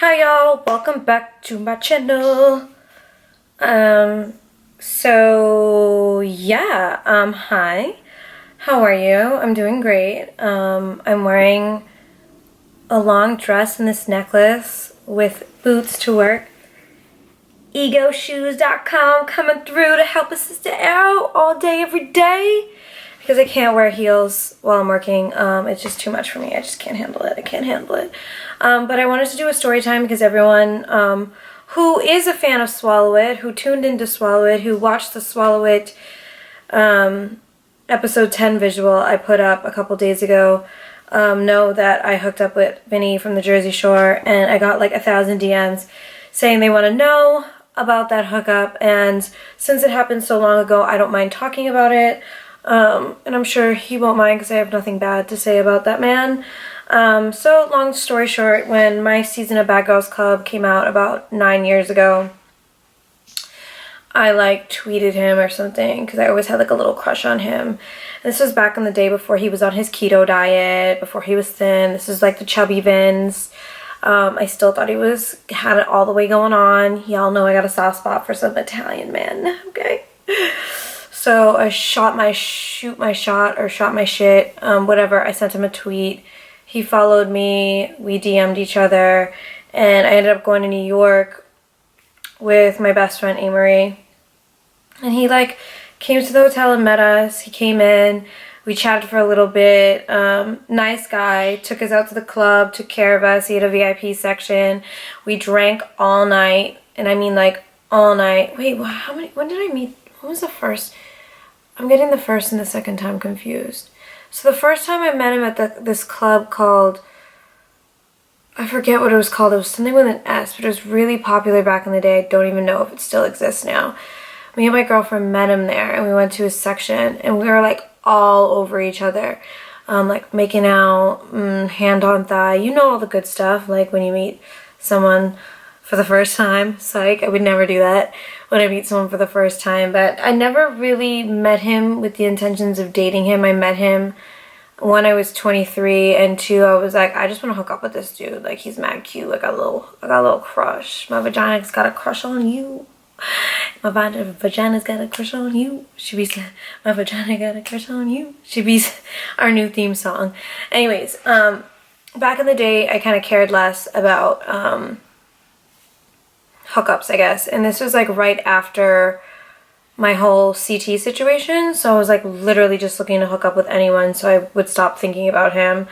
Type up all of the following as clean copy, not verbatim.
Hi y'all, welcome back to my channel. Hi. How are you? I'm doing great. I'm wearing a long dress and this necklace with boots to work. EgoShoes.com coming through to help a sister out all day, every day. Because I can't wear heels while I'm working. It's just too much for me. I just can't handle it. I can't handle it. But I wanted to do a story time because everyone who is a fan of Swallow It, who tuned into Swallow It, who watched the Swallow It episode 10 visual I put up a couple days ago, know that I hooked up with Vinny from the Jersey Shore, and I got like 1,000 DMs saying they want to know about that hookup. And since it happened so long ago, I don't mind talking about it. And I'm sure he won't mind because I have nothing bad to say about that man. So long story short, when my season of Bad Girls Club came out about 9 years ago, I like tweeted him or something because I always had like a little crush on him. And this was back in the day before he was on his keto diet, before he was thin. This is like the chubby Vins. I still thought he had it all the way going on. Y'all know I got a soft spot for some Italian men, okay? So I shot my shit, whatever. I sent him a tweet. He followed me. We DM'd each other. And I ended up going to New York with my best friend, Amory. And he like came to the hotel and met us. He came in. We chatted for a little bit. Nice guy. Took us out to the club. Took care of us. He had a VIP section. We drank all night. And I mean like all night. Wait, when did I meet? When was the first? I'm getting the first and the second time confused. So the first time I met him at this club called, I forget what it was called. It was something with an S, but it was really popular back in the day. I don't even know if it still exists now. Me and my girlfriend met him there, and we went to his section, and we were like all over each other. Like making out, hand on thigh. You know all the good stuff, like when you meet someone for the first time. Psych, I would never do that when I meet someone for the first time. But I never really met him with the intentions of dating him. I met him when I was 23, and two, I was like, I just want to hook up with this dude. Like, he's mad cute. I got a little crush. My vagina's got a crush on you. My vagina's got a crush on you. Should be my vagina got a crush on you. Should be our new theme song. Anyways, back in the day, I kind of cared less about hookups, I guess. And this was like right after my whole CT situation. So I was like literally just looking to hook up with anyone so I would stop thinking about him.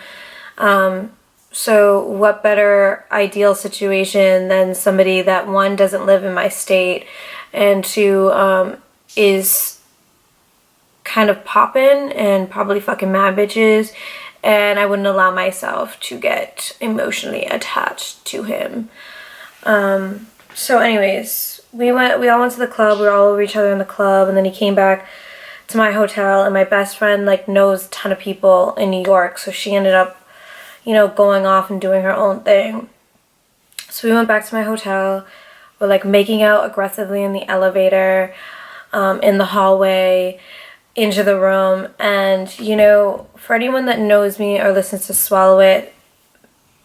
So what better ideal situation than somebody that, one, doesn't live in my state, and two, is kind of poppin' and probably fucking mad bitches, and I wouldn't allow myself to get emotionally attached to him. So anyways, we all went to the club. We were all over each other in the club, and then he came back to my hotel, and my best friend like knows a ton of people in New York, so she ended up, you know, going off and doing her own thing. So we went back to my hotel. We're like making out aggressively in the elevator, in the hallway, into the room. And, you know, for anyone that knows me or listens to Swallow It,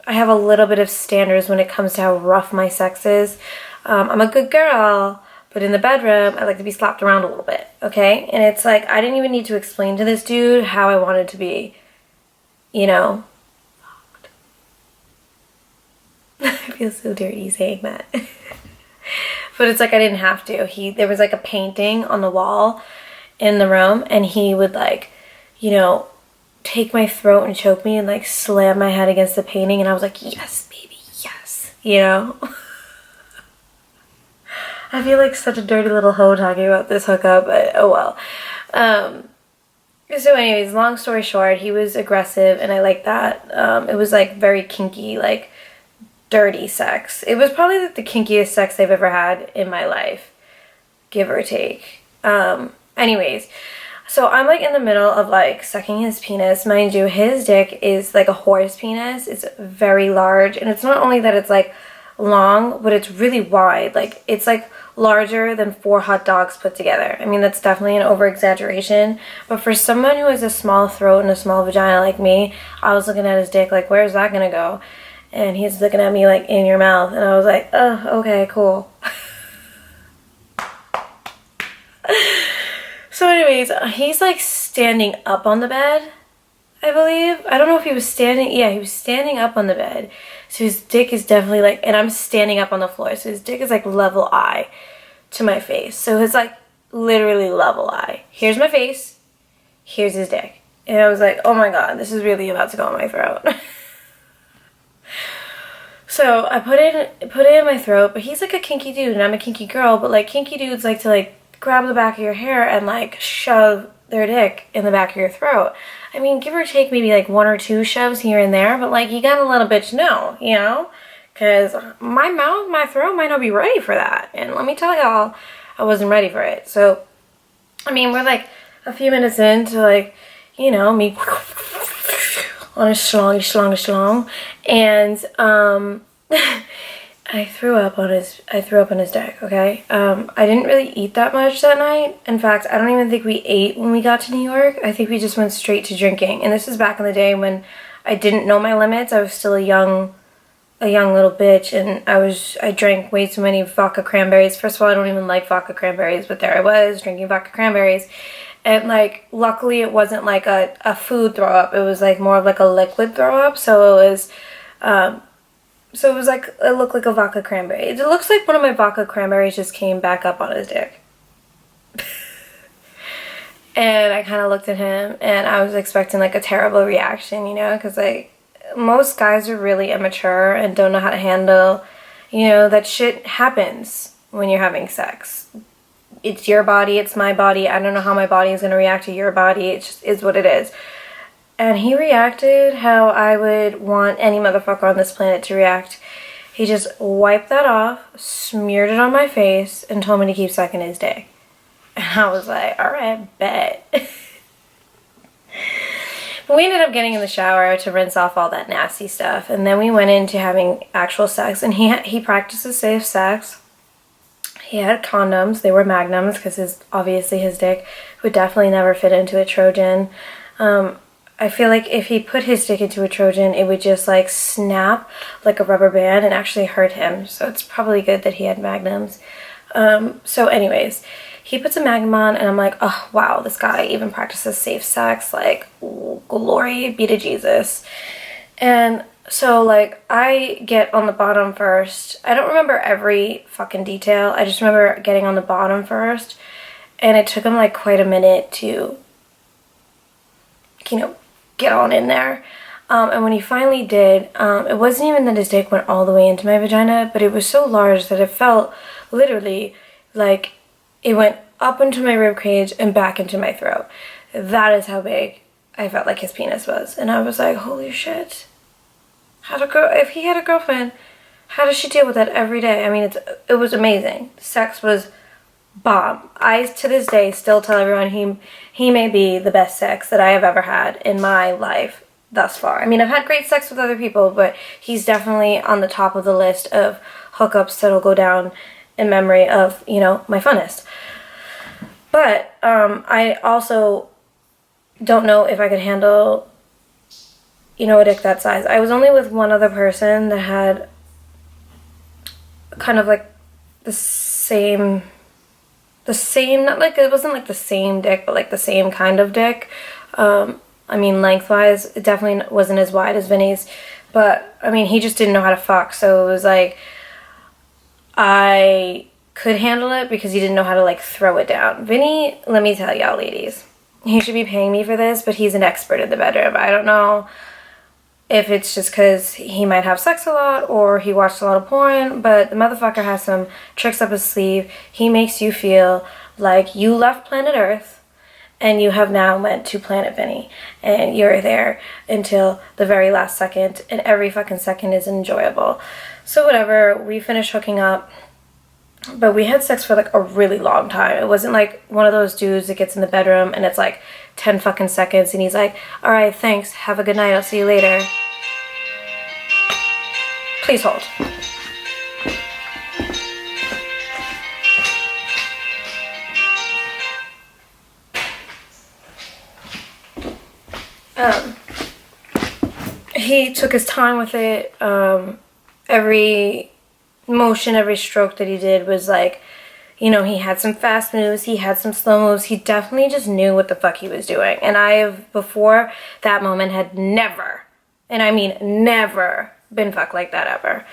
I have a little bit of standards when it comes to how rough my sex is. I'm a good girl, but in the bedroom, I like to be slapped around a little bit, okay? And it's like, I didn't even need to explain to this dude how I wanted to be, you know. I feel so dirty saying that. But it's like I didn't have to. There was like a painting on the wall in the room, and he would like, you know, take my throat and choke me and like slam my head against the painting, and I was like, yes, baby, yes, you know. I feel like such a dirty little hoe talking about this hookup, but oh well. So anyways, long story short, he was aggressive, and I liked that. It was like very kinky, like dirty sex. It was probably like the kinkiest sex I've ever had in my life, give or take. Anyways, so I'm like in the middle of like sucking his penis. Mind you, his dick is like a horse penis. It's very large, and it's not only that it's like long, but it's really wide. Like, it's like larger than 4 hot dogs put together. I mean, that's definitely an over exaggeration, but for someone who has a small throat and a small vagina like me, I was looking at his dick like, where's that gonna go? And he's looking at me like, in your mouth. And I was like, oh, okay, cool. So anyways, he's like standing up on the bed, I believe. I don't know if he was standing. Yeah, he was standing up on the bed. So his dick is definitely like, and I'm standing up on the floor. So his dick is like level eye to my face. So it's like literally level eye. Here's my face. Here's his dick. And I was like, oh my God, this is really about to go in my throat. So I put it in my throat, but he's like a kinky dude and I'm a kinky girl, but like kinky dudes like to like grab the back of your hair and like shove their dick in the back of your throat. I mean, give or take maybe like 1 or 2 shoves here and there, but like you gotta let a bitch know, you know? Cause my mouth, my throat might not be ready for that. And let me tell y'all, I wasn't ready for it. So, I mean, we're like a few minutes into like, you know, me on a schlong, and I threw up on his dick, okay? I didn't really eat that much that night. In fact, I don't even think we ate when we got to New York. I think we just went straight to drinking. And this is back in the day when I didn't know my limits. I was still a young little bitch, and I drank way too many vodka cranberries. First of all, I don't even like vodka cranberries, but there I was drinking vodka cranberries. And like, luckily it wasn't like a food throw up. It was like more of like a liquid throw up. So it was like, it looked like a vodka cranberry. It looks like one of my vodka cranberries just came back up on his dick. And I kind of looked at him and I was expecting like a terrible reaction, you know, because like most guys are really immature and don't know how to handle, you know, that shit happens when you're having sex. It's your body, it's my body. I don't know how my body is going to react to your body. It just is what it is. And he reacted how I would want any motherfucker on this planet to react. He just wiped that off, smeared it on my face, and told me to keep sucking his dick. And I was like, alright, bet. We ended up getting in the shower to rinse off all that nasty stuff. And then we went into having actual sex. And he practices safe sex. He had condoms. They were magnums because obviously his dick would definitely never fit into a Trojan. I feel like if he put his dick into a Trojan, it would just like snap like a rubber band and actually hurt him. So it's probably good that he had magnums. So anyways, he puts a magnum on and I'm like, oh wow, this guy even practices safe sex. Like, glory be to Jesus. And so like I get on the bottom first. I don't remember every fucking detail. I just remember getting on the bottom first. And it took him like quite a minute to, you know, get on in there. And when he finally did, it wasn't even that his dick went all the way into my vagina, but it was so large that it felt literally like it went up into my ribcage and back into my throat. That is how big I felt like his penis was. And I was like, holy shit. If he had a girlfriend, how does she deal with that every day? I mean, it was amazing. Sex was bomb. I, to this day, still tell everyone he may be the best sex that I have ever had in my life thus far. I mean, I've had great sex with other people, but he's definitely on the top of the list of hookups that'll go down in memory of, you know, my funnest. But I also don't know if I could handle, you know, a dick that size. I was only with one other person that had kind of like the same, not like, it wasn't like the same dick, but like the same kind of dick. I mean, lengthwise, it definitely wasn't as wide as Vinny's, but I mean, he just didn't know how to fuck. So it was like, I could handle it because he didn't know how to like throw it down. Vinny, let me tell y'all ladies, he should be paying me for this, but he's an expert in the bedroom. I don't know if it's just because he might have sex a lot or he watched a lot of porn, but the motherfucker has some tricks up his sleeve. He makes you feel like you left planet Earth and you have now went to planet Vinny, and you're there until the very last second, and every fucking second is enjoyable. So whatever, we finished hooking up, but we had sex for like a really long time. It wasn't like one of those dudes that gets in the bedroom and it's like 10 fucking seconds and he's like, all right, thanks, have a good night, I'll see you later. Please hold. he took his time with it. Every motion, every stroke that he did was like, you know, he had some fast moves, he had some slow moves. He definitely just knew what the fuck he was doing. And I have, before that moment, had never, and I mean never, been fucked like that ever.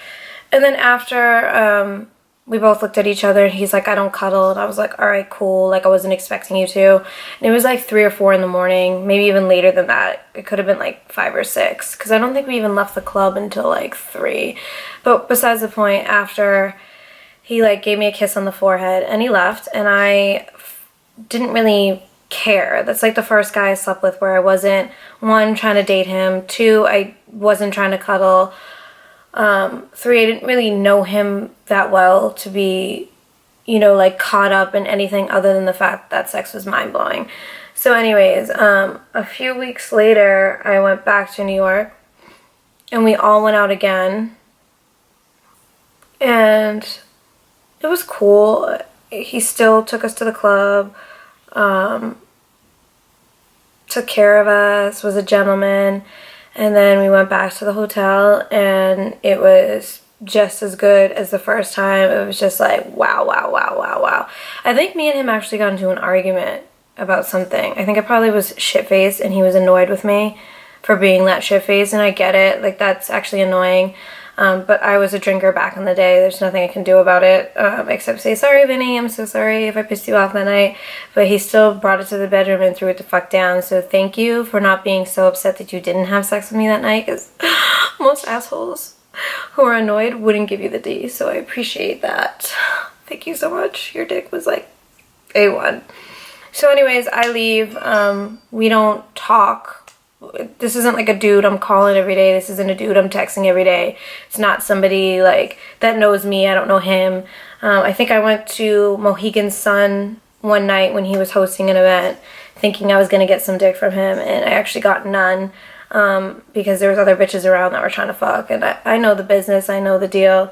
And then after, we both looked at each other and he's like, I don't cuddle. And I was like, all right, cool. Like, I wasn't expecting you to. And it was like 3 or 4 in the morning, maybe even later than that. It could have been like 5 or 6, because I don't think we even left the club until like 3. But besides the point, after he like gave me a kiss on the forehead and he left, and I didn't really care. That's like the first guy I slept with where I wasn't, 1, trying to date him, 2, I wasn't trying to cuddle, 3, I didn't really know him that well to be, you know, like caught up in anything other than the fact that sex was mind-blowing. So anyways, a few weeks later, I went back to New York and we all went out again. And it was cool. He still took us to the club, took care of us, was a gentleman. And then we went back to the hotel and it was just as good as the first time. It was just like, wow, wow, wow, wow, wow. I think me and him actually got into an argument about something. I think I probably was shit-faced and he was annoyed with me for being that shit-faced, and I get it. Like, that's actually annoying. But I was a drinker back in the day. There's nothing I can do about it except say, sorry, Vinny, I'm so sorry if I pissed you off that night. But he still brought it to the bedroom and threw it the fuck down. So thank you for not being so upset that you didn't have sex with me that night, because most assholes who are annoyed wouldn't give you the D. So I appreciate that. Thank you so much. Your dick was like A1. So anyways, I leave. We don't talk. This isn't like a dude I'm calling every day. This isn't a dude I'm texting every day. It's not somebody like that knows me. I don't know him. I think I went to Mohegan Sun one night when he was hosting an event thinking I was going to get some dick from him, and I actually got none because there was other bitches around that were trying to fuck, and I know the business. I know the deal.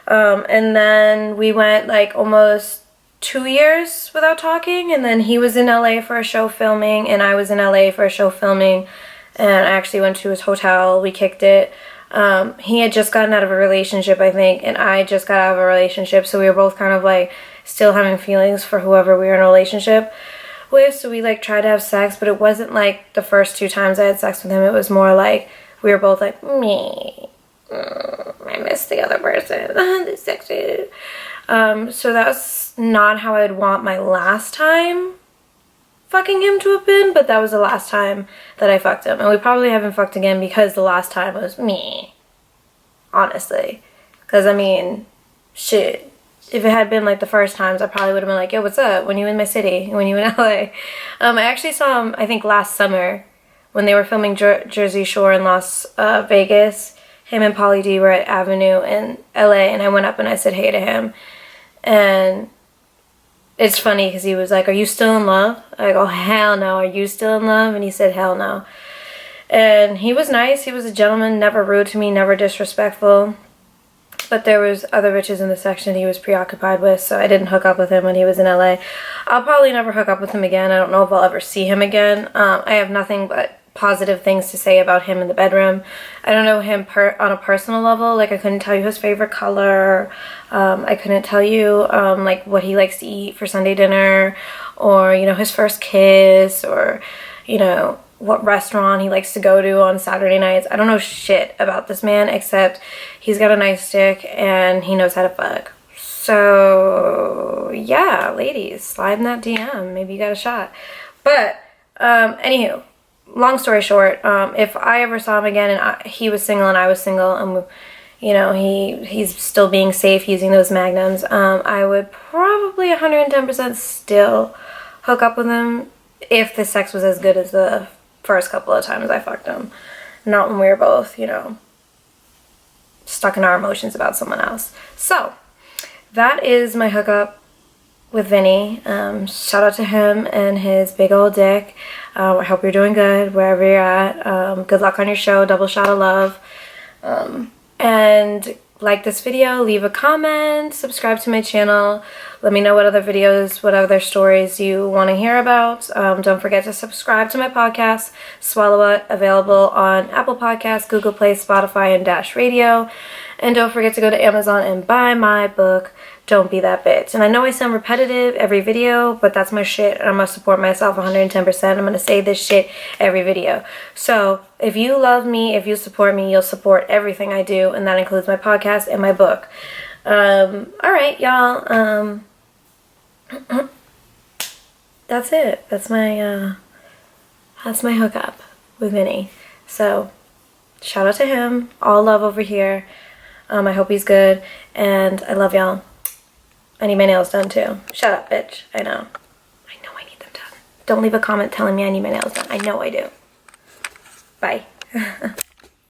And then we went like almost 2 years without talking, and then he was in LA for a show filming and I was in LA for a show filming, and I actually went to his hotel. We kicked it. He had just gotten out of a relationship, I think, and I just got out of a relationship, so we were both kind of like still having feelings for whoever we were in a relationship with. So we like tried to have sex, but it wasn't like the first 2 times I had sex with him. It was more like we were both like, I miss the other person. This sex is. So that's not how I'd want my last time fucking him to have been, but that was the last time that I fucked him. And we probably haven't fucked again because the last time was me. Honestly. Because, I mean, shit. If it had been like the first times, I probably would have been like, yo, what's up? When you in my city? When you in LA? I actually saw him, I think, last summer when they were filming Jersey Shore in Las Vegas. Him and Pauly D were at Avenue in LA, and I went up and I said hey to him. And it's funny because he was like, are you still in love? I go, hell no. Are you still in love? And he said, hell no. And he was nice. He was a gentleman, never rude to me, never disrespectful. But there was other bitches in the section he was preoccupied with, so I didn't hook up with him when he was in LA. I'll probably never hook up with him again. I don't know if I'll ever see him again. I have nothing but positive things to say about him in the bedroom. I don't know him on a personal level. Like, I couldn't tell you his favorite color. I couldn't tell you like what he likes to eat for Sunday dinner, or, you know, his first kiss, or, you know, what restaurant he likes to go to on Saturday nights. I don't know shit about this man except he's got a nice dick and he knows how to fuck. So yeah, ladies, slide in that DM. Maybe you got a shot. But anywho, long story short, if I ever saw him again and he was single and I was single, and you know, he's still being safe using those magnums, I would probably 110% still hook up with him if the sex was as good as the first couple of times I fucked him. Not when we were both, you know, stuck in our emotions about someone else. So that is my hookup with Vinny. Shout out to him and his big old dick. I hope you're doing good wherever you're at. Good luck on your show. Double shot of love. And like this video, leave a comment, subscribe to my channel. Let me know what other videos, what other stories you want to hear about. Don't forget to subscribe to my podcast, Swallow It, available on Apple Podcasts, Google Play, Spotify, and Dash Radio. And don't forget to go to Amazon and buy my book, Don't Be That Bitch. And I know I sound repetitive every video, but that's my shit, and I'm going to support myself 110%. I'm going to say this shit every video. So if you love me, if you support me, you'll support everything I do, and that includes my podcast and my book. Alright, y'all. That's it. That's my hookup with Vinny. So, shout out to him. All love over here. I hope he's good, and I love y'all. I need my nails done too. Shut up, bitch. I know I need them done. Don't leave a comment telling me I need my nails done. I know I do. Bye.